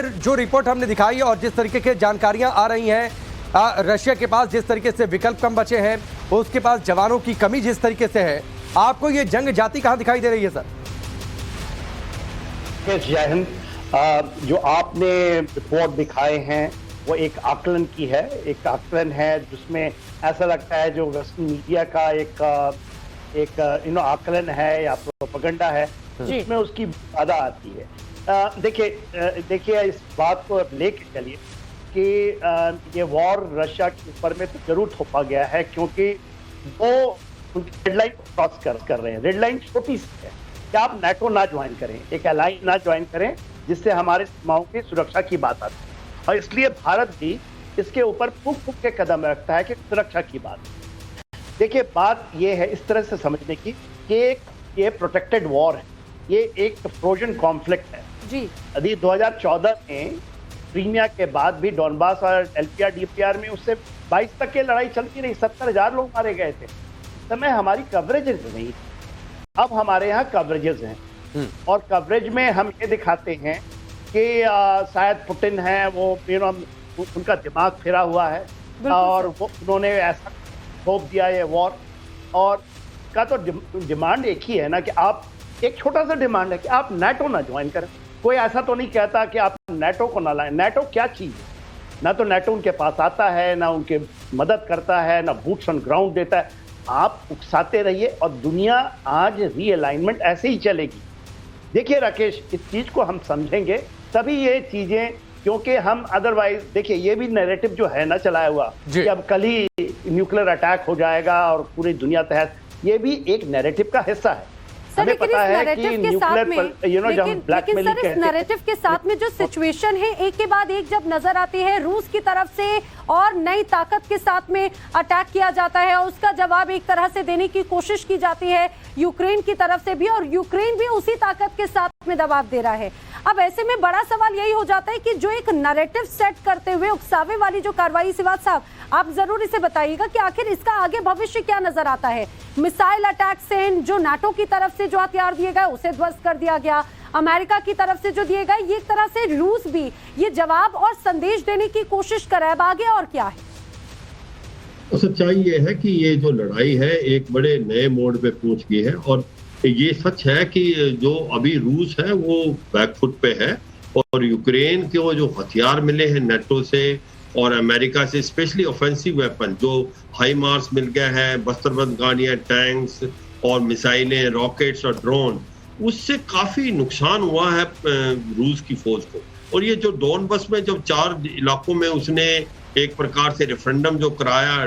जो रिपोर्ट हमने दिखाई है और जिस तरीके की जानकारियां आ रही हैं, रशिया के पास जिस तरीके से विकल्प कम बचे हैं, उसके पास जवानों की कमी जिस तरीके से है, आपको ये जंग जाती कहां दिखाई दे रही है सर? जय हिंद। जो आपने रिपोर्ट दिखाए हैं वो एक आकलन की है, एक आकलन है जिसमें ऐसा लगता है जो वेस्टर्न मीडिया का एक आकलन है या प्रोपेगेंडा है, जिसमें उसकी बाधा आती है। देखिए इस बात को लेके चलिए कि ये वॉर रशिया के ऊपर में तो जरूर थोपा गया है, क्योंकि वो उनकी रेडलाइन क्रॉस कर रहे हैं। रेडलाइन छोटी सी है कि आप नाटो ना ज्वाइन करें, एक अलायंस ना ज्वाइन करें, जिससे हमारे सीमाओं की सुरक्षा की बात आती है। और इसलिए भारत भी इसके ऊपर फूक के कदम रखता है कि सुरक्षा की बात। देखिए बात ये है इस तरह से समझने की कि ये प्रोटेक्टेड वॉर है, ये एक फ्रोजन कॉन्फ्लिक्ट है जी। यदि 2014 में क्रीमिया के बाद भी डॉनबास और एलपीआर डीपीआर में उससे 22 तक की लड़ाई चलती रही, 70,000 लोग मारे गए थे। उस समय हमारी कवरेजेस नहीं, अब हमारे यहाँ कवरेजेस हैं और कवरेज में हम ये दिखाते हैं कि शायद पुतिन है वो उनका दिमाग फिरा हुआ है और वो उन्होंने ऐसा थोप दिया ये वॉर। और का तो डिमांड एक ही है ना कि आप, एक छोटा सा डिमांड है कि आप नाटो ना ज्वाइन करें। कोई ऐसा तो नहीं कहता कि आप नाटो को ना लाएं। नाटो क्या चीज है? ना तो नाटो उनके पास आता है, ना उनके मदद करता है, ना बूट्स ऑन ग्राउंड देता है। आप उकसाते रहिए और दुनिया आज रीअलाइनमेंट ऐसे ही चलेगी। देखिए राकेश, इस चीज को हम समझेंगे तभी ये चीजें, क्योंकि हम अदरवाइज देखिए ये भी नैरेटिव जो है ना चलाया हुआ कि अब कल ही न्यूक्लियर अटैक हो जाएगा और पूरी दुनिया तहत, ये भी एक नैरेटिव का हिस्सा है। हमें पता है कि न्यूक्लियर लेकिन इस नैरेटिव के साथ में जो सिचुएशन है एक के बाद एक जब नजर आती है, रूस की तरफ से और नई ताकत के साथ में अटैक किया जाता है और उसका जवाब एक तरह से देने की कोशिश की जाती है यूक्रेन की तरफ से भी, और यूक्रेन भी उसी ताकत के साथ में दबाव दे रहा है। अब ऐसे में बड़ा सवाल यही हो जाता है कि जो एक नैरेटिव सेट करते हुए उकसावे वाली जो कार्रवाई, सिवात साहब आप जरूर इसे बताइएगा कि आखिर इसका आगे भविष्य क्या नजर आता है। मिसाइल अटैक से जो नाटो की तरफ से जो हथियार दिए गए उसे ध्वस्त कर दिया गया, अमेरिका की तरफ से जो दिए गए, ये एक तरह से रूस भी ये जवाब और संदेश देने की कोशिश कर रहा है। अब आगे और क्या है? तो सच्चाई ये है कि ये जो लड़ाई है एक बड़े नए मोड़ पे पहुंच गई है और ये सच है कि जो अभी रूस है वो बैकफुट पे है और यूक्रेन के वो जो हथियार मिले हैं नेटो से और अमेरिका से, स्पेशली ऑफेंसिव वेपन जो हाई मार्स मिल गया है, बस्तरबंद गाड़ियां, टैंक्स और मिसाइलें, रॉकेट्स और ड्रोन, उससे काफी नुकसान हुआ है रूस की फौज को। और ये जो डोनबस में जब 4 इलाकों में उसने एक प्रकार से रेफरेंडम जो कराया,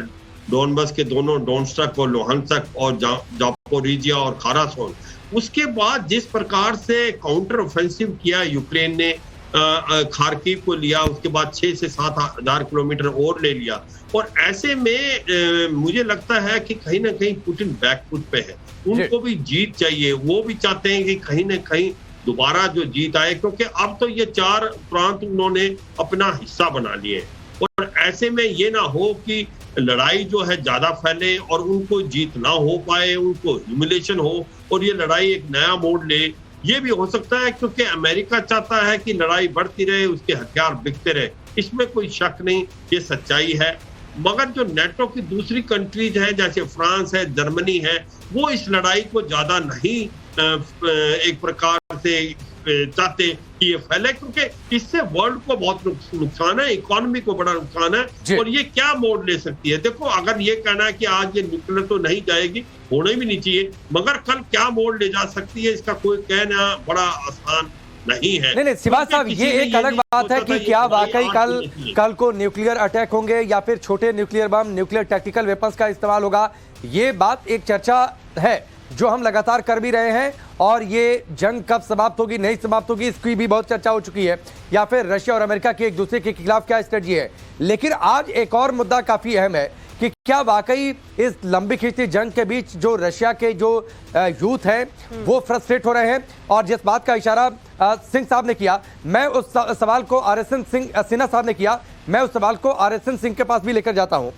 डोनबस के दोनों डोनस्टक और लोहानस्क और जापोरिजिया और खारासोन, उसके बाद जिस प्रकार से काउंटर ऑफेंसिव किया यूक्रेन ने, खार्किव को लिया, उसके बाद 6 से 7 हजार किलोमीटर और ले लिया। और ऐसे में मुझे लगता है कि कहीं ना कहीं पुतिन बैकफुट पे है, उनको भी जीत चाहिए, वो भी चाहते हैं कि कहीं ना कहीं दोबारा जो जीत आए, क्योंकि अब तो ये 4 प्रांत उन्होंने अपना हिस्सा बना लिए। और ऐसे में ये ना हो कि लड़ाई जो है ज्यादा फैले और उनको जीत ना हो पाए, उनको ह्यूमिलेशन हो और ये लड़ाई एक नया मोड़ ले। ये भी हो सकता है क्योंकि अमेरिका चाहता है कि लड़ाई बढ़ती रहे, उसके हथियार बिकते रहे, इसमें कोई शक नहीं, ये सच्चाई है। मगर जो नेटो की दूसरी कंट्रीज है जैसे फ्रांस है, जर्मनी है, वो इस लड़ाई को ज्यादा नहीं एक प्रकार से चाहते कि ये फैले, क्योंकि इससे वर्ल्ड को बहुत नुकसान है, इकोनॉमी को बड़ा नुकसान है। और ये क्या मोड़ ले सकती है? देखो, अगर ये कहना है कि आज ये न्यूक्लियर तो नहीं जाएगी, होना भी नहीं चाहिए, मगर कल क्या मोड़ ले जा सकती है इसका कोई कहना बड़ा आसान नहीं है। नहीं, सिवात साहब, ये एक अलग बात है कि क्या वाकई कल को न्यूक्लियर अटैक होंगे या फिर छोटे nuclear bomb, nuclear tactical weapons का इस्तेमाल होगा। ये बात एक चर्चा है जो हम लगातार कर भी रहे हैं, और ये जंग कब समाप्त होगी, नहीं समाप्त होगी, इसकी भी बहुत चर्चा हो चुकी है, या फिर रशिया और अमेरिका की एक दूसरे के खिलाफ क्या स्ट्रेटजी है। लेकिन आज एक और मुद्दा काफी अहम है कि क्या वाकई इस लंबी खिंचती जंग के बीच जो रशिया के जो यूथ है वो फ्रस्ट्रेट हो रहे हैं। और जिस बात का इशारा सिंह साहब ने किया, मैं उस सवाल को सिन्हा साहब ने किया, मैं उस सवाल को RSN सिंह के पास भी लेकर जाता हूं।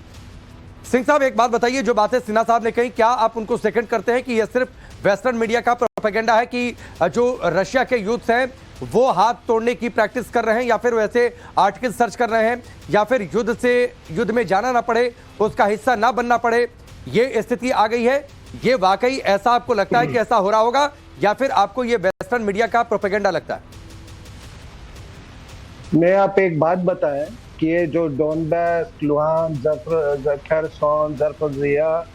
सिंह साहब, एक बात बताइए, जो बातें सिन्हा साहब ने कही, क्या आप उनको सेकंड करते हैं कि यह सिर्फ वेस्टर्न मीडिया का प्रोपेगेंडा है कि जो रशिया के यूथ्स हैं वो हाथ तोड़ने की प्रैक्टिस कर रहे हैं, या फिर वैसे आर्टिकल सर्च कर रहे हैं, या फिर युद्ध में जाना ना पड़े, उसका हिस्सा ना बनना पड़े, ये स्थिति आ गई है। ये वाकई ऐसा आपको लगता है कि ऐसा हो रहा होगा, या फिर आपको ये वेस्टर्न मीडिया का प्रोपेगेंडा लगता है? मैं आप एक बात बताएं कि ये जो डोनबास, लुहान, खरसोन, ज़ापोरिज़िया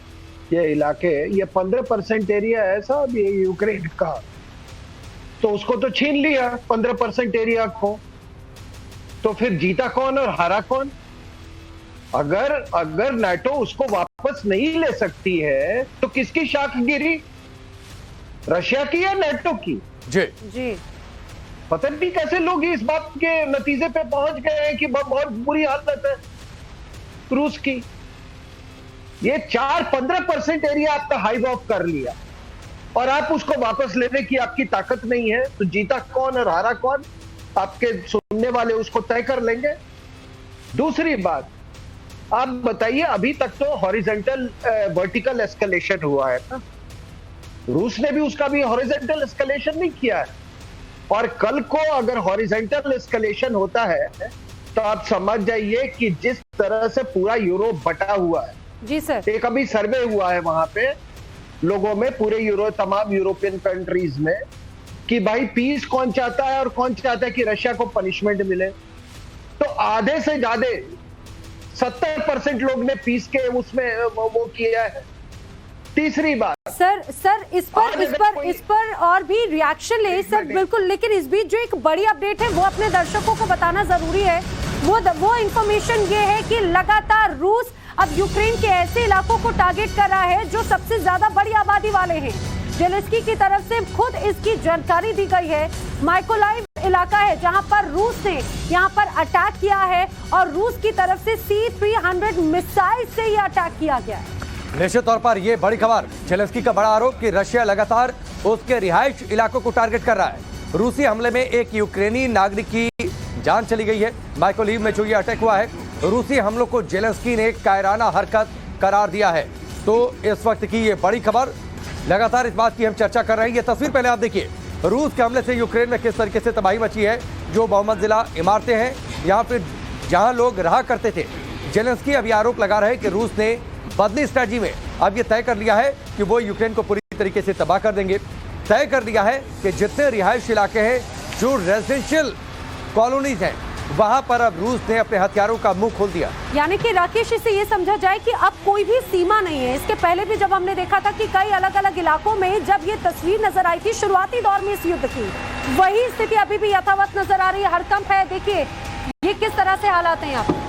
ये इलाके, ये 15% एरिया है साहब ये यूक्रेन का, तो उसको तो छीन लिया 15% एरिया को, तो फिर जीता कौन और हारा कौन? अगर नाटो उसको वापस नहीं ले सकती है तो किसकी शाख गिरी, रशिया की या नाटो की? जी पता नहीं कैसे लोग इस बात के नतीजे पे पहुंच गए हैं कि बहुत बुरी हालत है रूस की। ये 4-15% एरिया आपका हाइव ऑफ कर लिया और आप उसको वापस लेने की आपकी ताकत नहीं है, तो जीता कौन और हारा कौन आपके सुनने वाले उसको तय कर लेंगे। दूसरी बात, आप बताइए, अभी तक तो हॉरिजॉन्टल वर्टिकल एस्केलेशन हुआ है ना, रूस ने भी उसका भी हॉरिजॉन्टल एस्केलेशन नहीं किया है, और कल को अगर हॉरिजॉन्टल एस्केलेशन होता है तो आप समझ जाइए कि जिस तरह से पूरा यूरोप बटा हुआ है। जी सर, एक अभी सर्वे हुआ है वहां पे लोगों में, पूरे तमाम यूरोपियन कंट्रीज में, कि भाई पीस कौन चाहता है और कौन चाहता है कि रशिया को पनिशमेंट मिले, तो आधे से ज्यादा 70% लोग ने पीस के उसमें वो किया है। तीसरी बात सर इस पर और भी रिएक्शन ले सर, बिल्कुल, लेकिन इस बीच जो एक बड़ी अपडेट है वो अपने दर्शकों को बताना जरूरी है। वो इंफॉर्मेशन ये है कि लगातार रूस अब यूक्रेन के ऐसे इलाकों को टारगेट कर रहा है जो सबसे ज्यादा बड़ी आबादी वाले हैं। जेलेंस्की की तरफ से खुद इसकी जानकारी दी गई है। माइकोलाइव इलाका है जहां पर रूस ने यहां पर अटैक किया है, और रूस की तरफ से C-300 मिसाइल से ये अटैक किया गया है। निश्चित तौर पर यह बड़ी खबर, जेलेंस्की का बड़ा आरोप कि रशिया लगातार उसके रिहायश इलाकों को टारगेट कर रहा है। रूसी हमले में एक यूक्रेनी नागरिक की जान चली गई है। माइकोलाइव में जो ये अटैक हुआ है, रूसी हमलों को जेलेंस्की ने कायराना हरकत करार दिया है। तो इस वक्त की ये बड़ी खबर, लगातार इस बात की हम चर्चा कर रहे हैं। ये तस्वीर पहले आप देखिए, रूस के हमले से यूक्रेन में किस तरीके से तबाही मची है। जो बहुमंजिला इमारतें हैं यहाँ पे जहाँ लोग रहा करते थे, जेलेंस्की अभी आरोप लगा रहे हैं कि रूस ने बदली स्ट्रेटजी में अब ये तय कर लिया है कि वो यूक्रेन को पूरी तरीके से तबाह कर देंगे। तय कर दिया है कि जितने रिहायश इलाके हैं, जो रेजिडेंशियल कॉलोनीज हैं, वहां पर अब रूस ने अपने हथियारों का मुंह खोल दिया। यानी कि राकेश, इसे ये समझा जाए कि अब कोई भी सीमा नहीं है। इसके पहले भी जब हमने देखा था कि कई अलग अलग इलाकों में जब ये तस्वीर नजर आई थी शुरुआती दौर में इस युद्ध की, वही स्थिति अभी भी यथावत नजर आ रही है। हड़कंप है, देखिए ये किस तरह से हालात हैं यहाँ पे।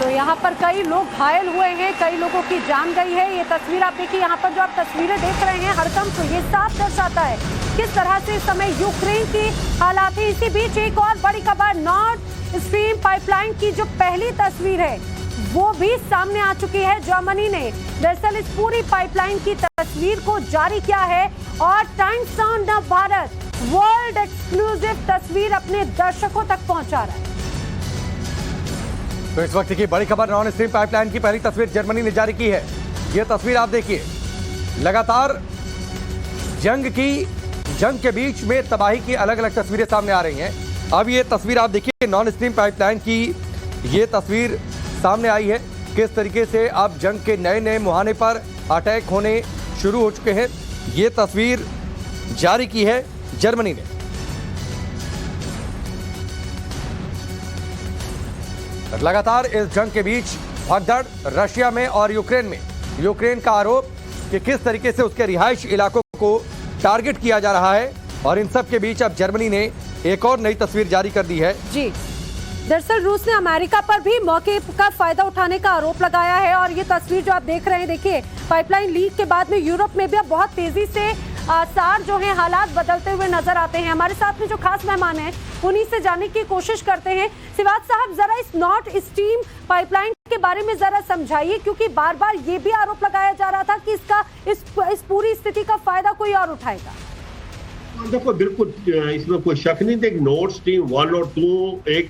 यहाँ पर कई लोग घायल हुए हैं, कई लोगों की जान गई है। ये तस्वीर आप देखिए, यहाँ पर जो आप तस्वीरें देख रहे हैं हड़कंप, तो ये साफ दर्शाता है किस तरह से इस समय यूक्रेन की हालात है। इसी बीच एक और बड़ी खबर, नॉर्थ स्ट्रीम पाइपलाइन की जो पहली तस्वीर है वो भी सामने आ चुकी है। जर्मनी ने दरअसल इस पूरी पाइपलाइन की तस्वीर को जारी किया है, और times of Bharat world exclusive तस्वीर अपने दर्शकों तक पहुंचा रहा है। तो इस वक्त की बड़ी खबर, नॉर्थ स्ट्रीम पाइपलाइन की पहली तस्वीर जर्मनी ने जारी की है। यह तस्वीर आप देखिए, लगातार जंग के बीच में तबाही की अलग अलग तस्वीरें सामने आ रही हैं। अब ये तस्वीर आप देखिए, नॉर्थ स्ट्रीम पाइपलाइन की ये तस्वीर सामने आई है, किस तरीके से अब जंग के नए नए मुहाने पर अटैक होने शुरू हो चुके हैं। ये तस्वीर जारी की है जर्मनी ने। लगातार इस जंग के बीच भगदड़ रशिया में और यूक्रेन में, यूक्रेन का आरोप कि किस तरीके से उसके रिहायश इलाकों को टारगेट किया जा रहा है, और इन सब के बीच अब जर्मनी ने एक और नई तस्वीर जारी कर दी है। जी, दरअसल रूस ने अमेरिका पर भी मौके का फायदा उठाने का आरोप लगाया है, और ये तस्वीर जो आप देख रहे हैं, देखिए पाइपलाइन लीक के बाद में यूरोप में भी अब बहुत तेजी से सार जो है हालात बदलते हुए नजर आते हैं। हमारे साथ में जो खास मेहमान हैं उन्हीं से जानने की कोशिश करते हैं। सिवात साहब, जरा इस नॉर्थ स्ट्रीम पाइपलाइन के बारे में जरा समझाइए, क्योंकि बार बार ये भी आरोप लगाया जा रहा था कि इसका इस पूरी स्थिति का फायदा कोई और उठाएगा। देखो, बिल्कुल इसमें कोई शक नहीं थे। नॉर्थ स्ट्रीम 1 और 2 एक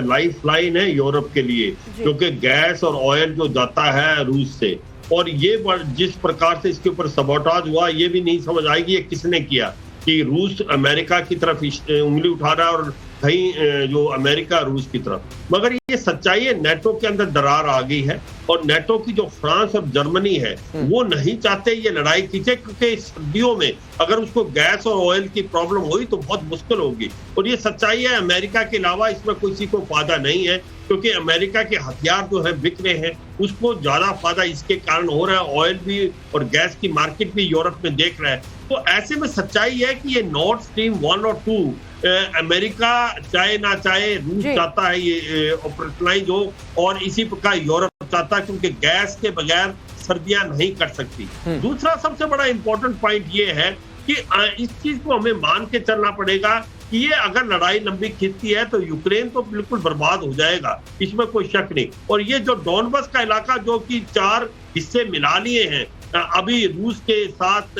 लाइफ लाइन है यूरोप के लिए, क्योंकि गैस और ऑयल जो जाता है रूस से, और ये जिस प्रकार से इसके ऊपर सबोटाज हुआ, ये भी नहीं समझ आएगी ये किसने किया, कि रूस अमेरिका की तरफ उंगली उठा रहा है और कहीं जो अमेरिका रूस की तरफ। मगर ये सच्चाई है, नेटो के अंदर दरार आ गई है, और नेटो की जो फ्रांस और जर्मनी है वो नहीं चाहते ये लड़ाई खींचे, क्योंकि सर्दियों में अगर उसको गैस और ऑयल की प्रॉब्लम हुई तो बहुत मुश्किल होगी। और ये सच्चाई है, अमेरिका के अलावा इसमें किसी को फायदा नहीं है, क्योंकि अमेरिका के हथियार जो है बिक रहे हैं, उसको ज्यादा फायदा इसके कारण हो रहा है। ऑयल भी और गैस की मार्केट भी यूरोप में देख रहा है। तो ऐसे में सच्चाई है कि ये नॉर्थ स्ट्रीम 1 और 2 अमेरिका चाहे ना चाहे, रूस चाहता है ये ऑपरेशनलाइज हो, और इसी प्रकार यूरोप चाहता है, क्योंकि गैस के बगैर सर्दियां नहीं कट सकती। दूसरा सबसे बड़ा इंपॉर्टेंट पॉइंट ये है कि इस चीज को हमें मान के चलना पड़ेगा कि ये अगर लड़ाई लंबी खिंचती है तो यूक्रेन तो बिल्कुल बर्बाद हो जाएगा, इसमें कोई शक नहीं। और ये जो डॉनबस का इलाका जो कि 4 हिस्से मिला लिए हैं अभी रूस के साथ,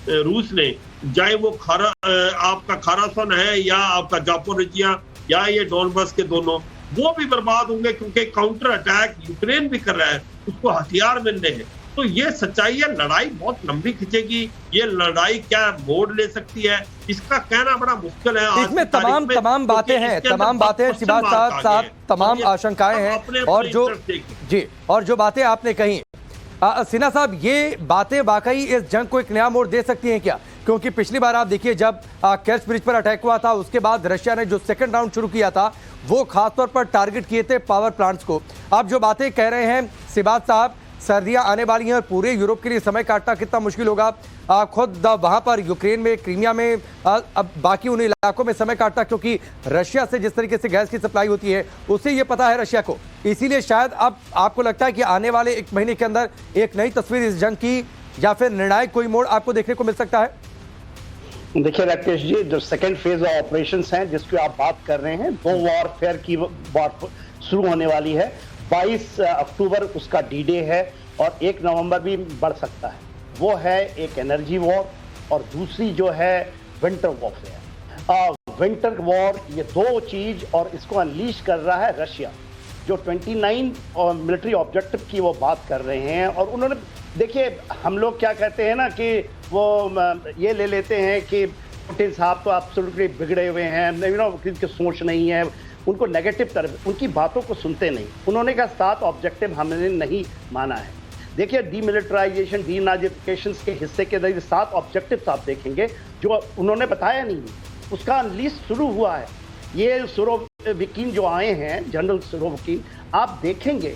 रूस ने, चाहे वो आपका खारासन है या आपका जापोरिजिया या ये डॉनबस के दोनों, वो भी बर्बाद होंगे, क्योंकि काउंटर अटैक यूक्रेन भी कर रहा है, उसको हथियार मिल रहे हैं। तो ये सच्चाई है, लड़ाई बहुत लंबी खिंचेगी। ये लड़ाई क्या मोड़ ले सकती है, इसका कहना बड़ा मुश्किल है। इसमें तमाम बातें हैं, सिवात साहब, तमाम आशंकाएं हैं, और जो बातें आपने कही सिन्हा साहब, ये बातें वाकई इस जंग को एक नया मोड़ दे सकती हैं क्या? क्योंकि पिछली बार आप देखिए जब केर्च ब्रिज पर अटैक हुआ था, उसके बाद रशिया ने जो सेकंड राउंड शुरू किया था वो खासतौर पर टारगेट किए थे पावर प्लांट्स को। आप जो बातें कह रहे हैं सिवात साहब, सर्दियां आने वाली हैं और पूरे यूरोप के लिए समय काटना कितना मुश्किल होगा। खुद वहां पर यूक्रेन में, क्रीमिया में, अब बाकी उन इलाकों में समय काटना, क्योंकि रशिया से जिस तरीके से गैस की सप्लाई होती है उसे ये पता है रशिया को। इसीलिए शायद अब आपको लगता है कि आने वाले 1 महीने के अंदर एक नई तस्वीर इस जंग की, या फिर निर्णायक कोई मोड़ आपको देखने को मिल सकता है। देखिए राकेश जी, जो सेकेंड फेज ऑफ ऑपरेशंस हैं जिसकी आप बात कर रहे हैं, 2 वॉरफेयर की बात शुरू होने वाली है। 22 अक्टूबर उसका डी-डे है, और 1 नवंबर भी बढ़ सकता है। वो है एक एनर्जी वॉर, और दूसरी जो है विंटर वॉरफेयर। विंटर वॉर, ये 2 चीज, और इसको अनलीश कर रहा है रशिया, जो 29 मिलिट्री ऑब्जेक्टिव की वो बात कर रहे हैं। और उन्होंने, देखिए हम लोग क्या कहते हैं ना कि वो ये ले लेते हैं कि पुतिन साहब तो एब्सोल्युटली बिगड़े हुए हैं, उनकी सोच नहीं है, उनको नेगेटिव तरफ, उनकी बातों को सुनते नहीं। उन्होंने कहा 7 ऑब्जेक्टिव हमने नहीं माना है। देखिए डीमिलिटराइजेशन, डीनाजिफिकेशन के हिस्से के 7 ऑब्जेक्टिव्स आप देखेंगे जो उन्होंने बताया नहीं, उसका लिस्ट शुरू हुआ है। ये सुरोविकिन जो आए हैं, जनरल सुरोविकिन, आप देखेंगे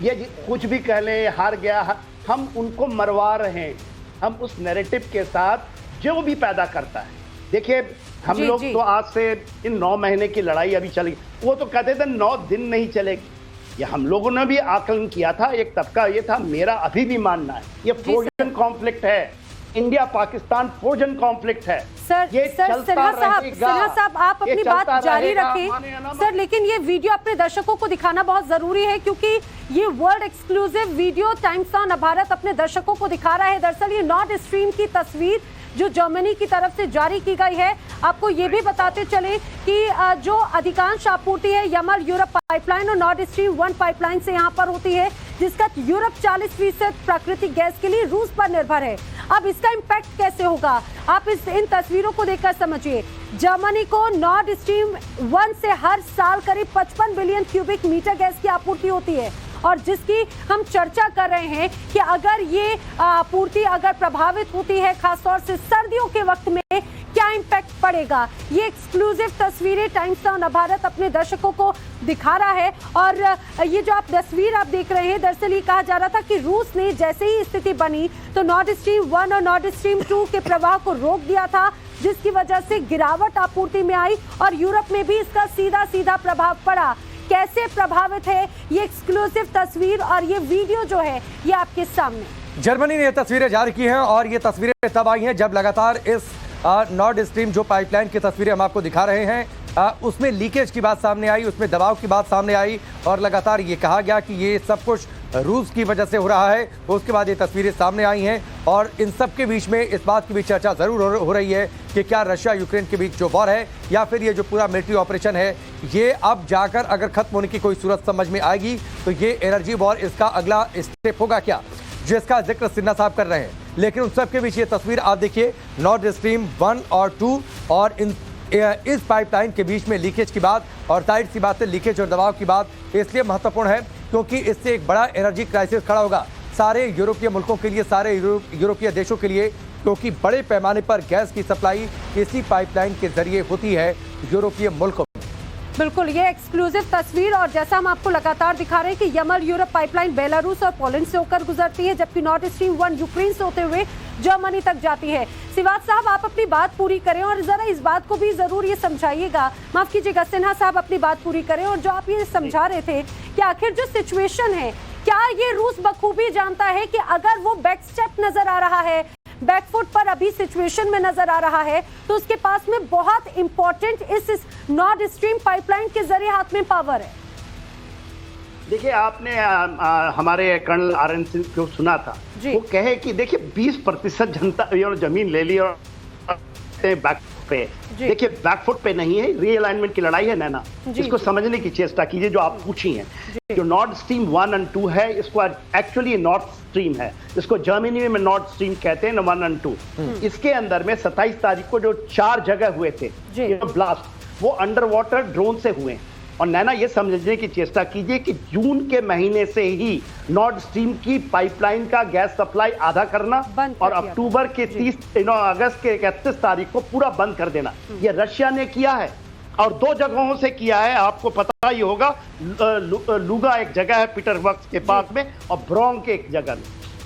ये कुछ भी कह लें, हार गया, हम उनको मरवा रहे हैं, हम उस नैरेटिव के साथ जो भी पैदा करता है। देखिए हम लोग तो आज से इन 9 महीने की लड़ाई अभी चलेगी, वो तो कहते थे 9 दिन नहीं चलेगी। ये हम लोगों ने भी आकलन किया था, एक तबका ये था, मेरा अभी भी मानना है ये फ्रोजन कॉन्फ्लिक्ट है, इंडिया पाकिस्तान फ्रोजन कॉन्फ्लिक्ट है। सिन्हा साहब आप अपनी बात जारी रखें सर, लेकिन ये वीडियो अपने दर्शकों को दिखाना बहुत जरूरी है, क्योंकि ये world exclusive video times on Bharat अपने दर्शकों को दिखा रहा है। दरअसल ये नॉर्थ स्ट्रीम की तस्वीर जो जर्मनी की तरफ से जारी की गई है। आपको ये भी बताते चले कि जो अधिकांश आपूर्ति है यमल यूरोप पाइपलाइन और नॉर्थ स्ट्रीम 1 पाइपलाइन से यहाँ पर होती है, जिसका यूरोप 40% प्राकृतिक गैस के लिए रूस पर निर्भर है। अब इसका इम्पैक्ट कैसे होगा आप इन तस्वीरों को देखकर समझिए। जर्मनी को नॉर्थ स्ट्रीम 1 से हर साल करीब 55 बिलियन क्यूबिक मीटर गैस की आपूर्ति होती है, और जिसकी हम चर्चा कर रहे हैं कि अगर ये आपूर्ति अगर प्रभावित होती है, खासतौर से सर्दियों के वक्त में, क्या इम्पैक्ट पड़ेगा। ये एक्सक्लूसिव तस्वीरें टाइम्स ऑन भारत अपने दर्शकों को दिखा रहा है। और ये जो आप तस्वीर आप देख रहे हैं, दरअसल ये कहा जा रहा था कि रूस ने जैसे ही स्थिति बनी तो नॉर्थ स्ट्रीम 1 और नॉर्थ स्ट्रीम 2 के प्रवाह को रोक दिया था, जिसकी वजह से गिरावट आपूर्ति में आई और यूरोप में भी इसका सीधा सीधा प्रभाव पड़ा। कैसे प्रभावित है ये एक्सक्लूसिव तस्वीर और ये वीडियो जो है ये आपके सामने। जर्मनी ने ये तस्वीरें जारी की हैं और ये तस्वीरें तब आई हैं जब लगातार इस नॉर्ड स्ट्रीम जो पाइपलाइन की तस्वीरें हम आपको दिखा रहे हैं उसमें लीकेज की बात सामने आई, उसमें दबाव की बात सामने आई और लगातार ये कहा गया कि ये सब कुछ रूस की वजह से हो रहा है। उसके बाद ये तस्वीरें सामने आई हैं और इन सब के बीच में इस बात की भी चर्चा जरूर हो रही है कि क्या रशिया यूक्रेन के बीच जो वॉर है या फिर ये जो पूरा मिलिट्री ऑपरेशन है ये अब जाकर अगर खत्म होने की कोई सूरत समझ में आएगी तो ये एनर्जी वॉर इसका अगला स्टेप होगा क्या, जिसका जिक्र सिन्हा साहब कर रहे हैं। लेकिन उन सब के बीच ये तस्वीर आप देखिए, नॉर्ड स्ट्रीम 1 और 2 और इस पाइपलाइन के बीच में लीकेज की बात और जाहिर सी बात है लीकेज और दबाव की बात इसलिए महत्वपूर्ण है क्योंकि इससे एक बड़ा एनर्जी क्राइसिस खड़ा होगा सारे यूरोपीय मुल्कों के लिए, सारे यूरोपीय देशों के लिए, क्योंकि बड़े पैमाने पर गैस की सप्लाई इसी पाइपलाइन के जरिए होती है यूरोपीय मुल्कों। बिल्कुल, ये एक्सक्लूसिव तस्वीर और जैसा हम आपको लगातार दिखा रहे हैं कि यमल यूरोप पाइपलाइन बेलारूस और पोलैंड से होकर गुजरती है, जबकि नॉर्ड स्ट्रीम 1 यूक्रेन से होते हुए जर्मनी तक जाती है। सिवात साहब, आप अपनी बात पूरी करें और जरा इस बात को भी जरूर ये समझाइएगा, माफ कीजिएगा सिन्हा साहब अपनी बात पूरी करें, और जो आप ये समझा रहे थे कि आखिर जो सिचुएशन है क्या ये रूस बखूबी जानता है कि अगर वो बैक स्टेप नजर आ रहा है, बैकफुट पर अभी सिचुएशन में नजर आ रहा है तो उसके पास में बहुत इंपॉर्टेंट इस नॉर्ड स्ट्रीम पाइपलाइन के जरिए हाथ में पावर है। देखिए, आपने हमारे कर्नल आर.एन. सिंह को सुना था, वो कहे कि देखिए 20% जनता जमीन ले ली और बैकफुट पे। देखिए बैकफुट पे नहीं है, रीअलाइनमेंट की लड़ाई है नैना, इसको समझने की चेष्टा कीजिए जो आप पूछी हैं। जो नॉर्ड स्ट्रीम 1 और 2 है, इसको एक्चुअली नॉर्थ स्ट्रीम है, इसको जर्मनी में नॉर्थ स्ट्रीम कहते हैं 1 और 2। इसके अंदर में 27 तारीख को जो 4 जगह हुए थे ब्लास्ट, वो अंडर वाटर ड्रोन से हुए। और नैना ये समझने की चेष्टा कीजिए कि जून के महीने से ही नॉर्ड स्ट्रीम की पाइपलाइन का गैस सप्लाई आधा करना और अक्टूबर के 30 अगस्त के 31 तारीख को पूरा बंद कर देना, ये रशिया ने किया है और 2 जगहों से किया है। आपको पता ही होगा, लुगा एक जगह है पीटरबर्ग के पास में और ब्रोंग के एक जगह में।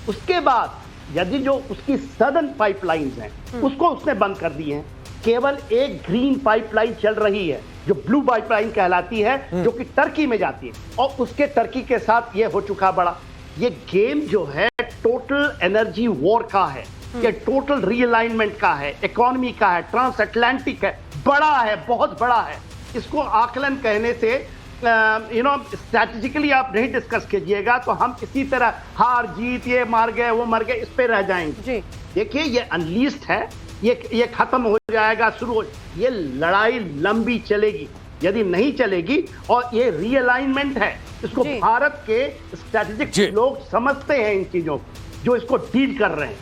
उसके बाद यदि जो उसकी सदर्न पाइपलाइंस हैं उसको उसने बंद कर दी है, केवल एक ग्रीन पाइपलाइन चल रही है जो ब्लू पाइपलाइन कहलाती है, जो कि टर्की में जाती है और उसके टर्की के साथ ये हो चुका बड़ा। ये गेम जो है टोटल एनर्जी वॉर का है, ये टोटल रीअलाइनमेंट का है, इकोनॉमी का है, ट्रांस अटलांटिक है, बड़ा है, बहुत बड़ा है। इसको आकलन कहने से स्ट्रैटेजिकली आप नहीं डिस्कस कीजिएगा तो हम इसी तरह हार जीत, ये मार गए वो मर गए, इस पे रह जाएंगे। देखिए ये अनलीस्ट है, ये खत्म हो जाएगा, शुरू हो, ये लड़ाई लंबी चलेगी। यदि नहीं चलेगी और ये रीअलाइनमेंट है, इसको भारत के स्ट्रैटेजिक लोग समझते हैं इन चीजों को, जो इसको डील कर रहे हैं।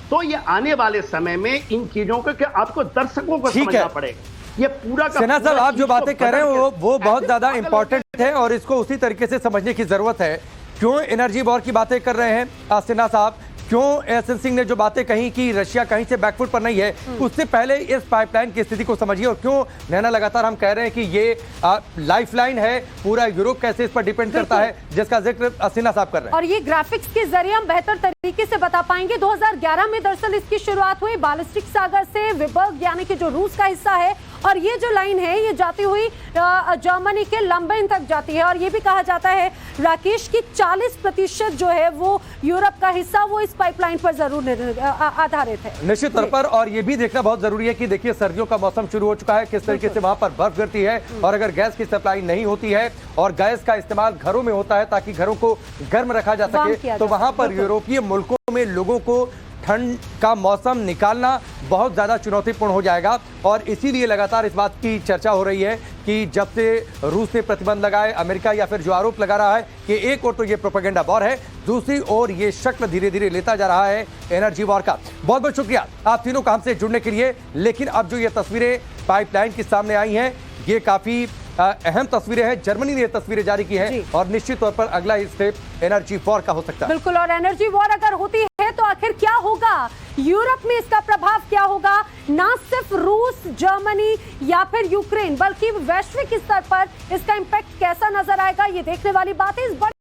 तो ये आने वाले समय में इन चीजों को आपको दर्शकों को समझना पड़ेगा। ये पूरा सिन्हा साहब, आप जो बातें कह रहे हैं वो बहुत ज्यादा इंपॉर्टेंट है और इसको उसी तरीके से समझने की जरूरत है। क्यों एनर्जी वॉर की बातें कर रहे हैं सिन्हा साहब, क्यों एस.एन. सिंह ने जो बातें कही कि रशिया कहीं से बैकफुट पर नहीं है, उससे पहले इस पाइपलाइन की स्थिति को समझिए। और क्यों नैना लगातार हम कह रहे हैं कि ये लाइफलाइन है, पूरा यूरोप कैसे इस पर डिपेंड करता है, जिसका जिक्र सिन्हा साहब कर रहे हैं। और ये ग्राफिक्स के जरिए हम बेहतर तरीके से बता पाएंगे। 2011 में दरअसल इसकी शुरुआत हुई बाल्टिक सागर से विबर्ग, यानी कि जो रूस का हिस्सा है, और ये जो लाइन है ये जाती हुई जर्मनी के लंबेन तक जाती है। और ये भी कहा जाता है राकेश की 40% जो है वो यूरोप का हिस्सा वो इस पाइपलाइन पर जरूर आधारित है निश्चित तौर पर। और ये भी देखना बहुत जरूरी है कि देखिए सर्दियों का मौसम शुरू हो चुका है, किस तरीके से वहां पर बर्फ गिरती है और अगर गैस की सप्लाई नहीं होती है और गैस का इस्तेमाल घरों में होता है ताकि घरों को गर्म रखा जा सके, तो वहां पर यूरोपीय मुल्कों में लोगों को ठंड का मौसम निकालना बहुत ज़्यादा चुनौतीपूर्ण हो जाएगा। और इसीलिए लगातार इस बात की चर्चा हो रही है कि जब से रूस ने प्रतिबंध लगाए, अमेरिका या फिर जो आरोप लगा रहा है कि एक ओर तो ये प्रोपेगेंडा वॉर है, दूसरी ओर ये शक्ल धीरे धीरे लेता जा रहा है एनर्जी वॉर का। बहुत बहुत शुक्रिया आप तीनों का हमसे जुड़ने के लिए। लेकिन अब जो ये तस्वीरें पाइपलाइन की सामने आई हैं, ये काफ़ी अहम तस्वीरें हैं। जर्मनी ने ये तस्वीरें जारी की हैं और निश्चित तौर पर अगला स्टेप एनर्जी वॉर का हो सकता है। बिल्कुल, और एनर्जी वॉर अगर होती है तो आखिर क्या होगा, यूरोप में इसका प्रभाव क्या होगा, ना सिर्फ रूस, जर्मनी या फिर यूक्रेन, बल्कि वैश्विक स्तर पर इसका इंपैक्ट कैसा नजर आएगा, ये देखने वाली बात है। इस